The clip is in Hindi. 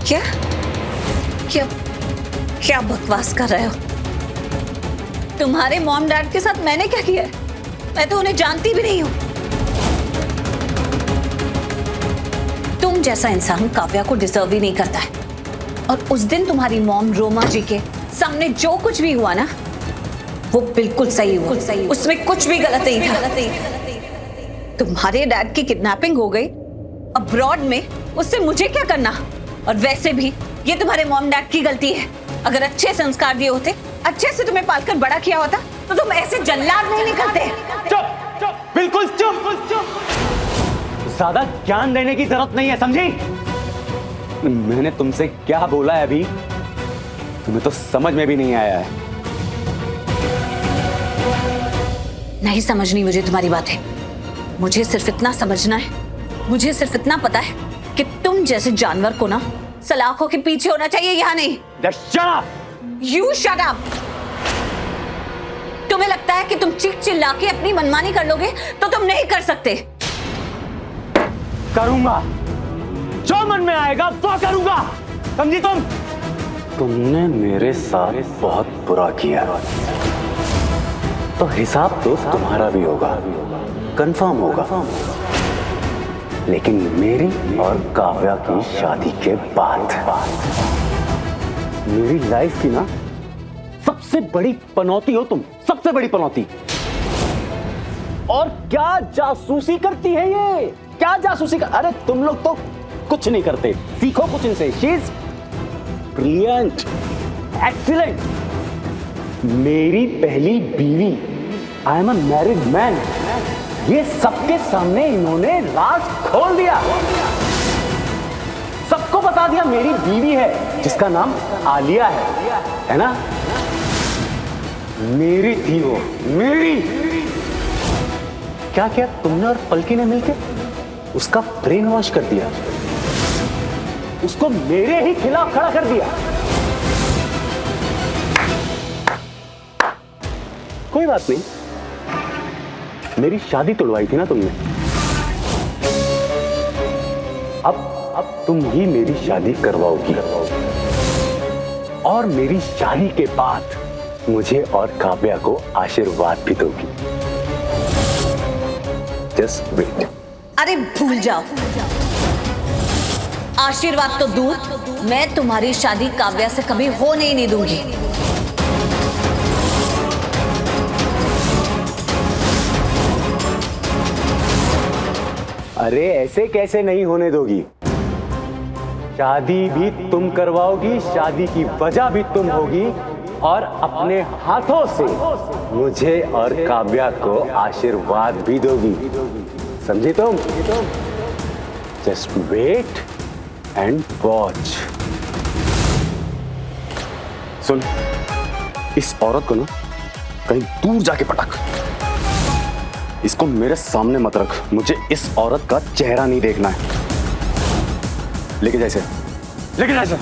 क्या क्या क्या बकवास कर रहे हो? तुम्हारे मॉम डैड के साथ मैंने क्या किया है? मैं तो उन्हें जानती भी नहीं हूं। तुम जैसा इंसान काव्या को डिजर्व ही नहीं करता है। और उस दिन तुम्हारी मॉम रोमा जी के सामने जो कुछ भी हुआ ना, वो बिल्कुल सही हुआ। उसमें कुछ भी गलत नहीं था। तुम्हारे डैड की किडनैपिंग हो गई अब्रॉड में, उससे मुझे क्या करना? और वैसे भी ये तुम्हारे मॉम डैड की गलती है। अगर अच्छे संस्कार दिए होते, अच्छे से तुम्हें पालकर बड़ा किया होता, तो तुम ऐसे जल्लाद नहीं निकलते। चुप चुप, बिल्कुल चुप। ज्यादा ज्ञान देने की जरूरत नहीं है, समझी? मैंने तुमसे क्या बोला है अभी, तुम्हें तो समझ में भी नहीं आया है। नहीं समझनी मुझे तुम्हारी बातें। मुझे सिर्फ इतना समझना है, मुझे सिर्फ इतना पता है कि तुम जैसे जानवर को ना सलाखों के पीछे होना चाहिए, यहाँ नहीं। Just shut up! You shut up! तुम्हें लगता है कि तुम चीख चिल्ला के अपनी मनमानी कर लोगे, तो तुम नहीं कर सकते। करूंगा, जो मन में आएगा वो करूंगा, समझी तुम? तुमने मेरे साथ बहुत बुरा किया, तो हिसाब तो तुम्हारा भी होगा, कंफर्म होगा। लेकिन मेरी और काव्या की शादी के बाद मेरी लाइफ की ना सबसे बड़ी पनौती हो तुम, सबसे बड़ी पनौती। और क्या जासूसी करती है ये, क्या जासूसी अरे तुम लोग तो कुछ नहीं करते, सीखो कुछ इनसे। शी इज ब्रिलियंट, एक्सीलेंट, मेरी पहली बीवी। I am a married man. ये सबके सामने इन्होंने राज खोल दिया, सबको बता दिया मेरी बीवी है, जिसका नाम आलिया है ना? मेरी थी वो, मेरी। क्या किया तुमने और पलकी ने मिलकर? उसका ब्रेन वॉश कर दिया, उसको मेरे ही खिलाफ खड़ा कर दिया। कोई बात नहीं, मेरी शादी तोड़वाई थी ना तुमने, अब तुम ही मेरी शादी करवाओगी। और मेरी शादी के बाद मुझे और काव्या को आशीर्वाद भी दोगी। Just wait. अरे भूल जाओ, आशीर्वाद तो दूर, मैं तुम्हारी शादी काव्या से कभी होने ही नहीं दूंगी। अरे ऐसे कैसे नहीं होने दोगी? शादी भी तुम करवाओगी, शादी की वजह भी तुम होगी, और अपने हाथों से मुझे और काव्या को आशीर्वाद भी दोगी, समझी तुम? Just wait and watch. सुन, इस औरत को ना कहीं दूर जाके पटक, इसको मेरे सामने मत रख। मुझे इस औरत का चेहरा नहीं देखना है। लेके जा इसे, लेके जा इसे।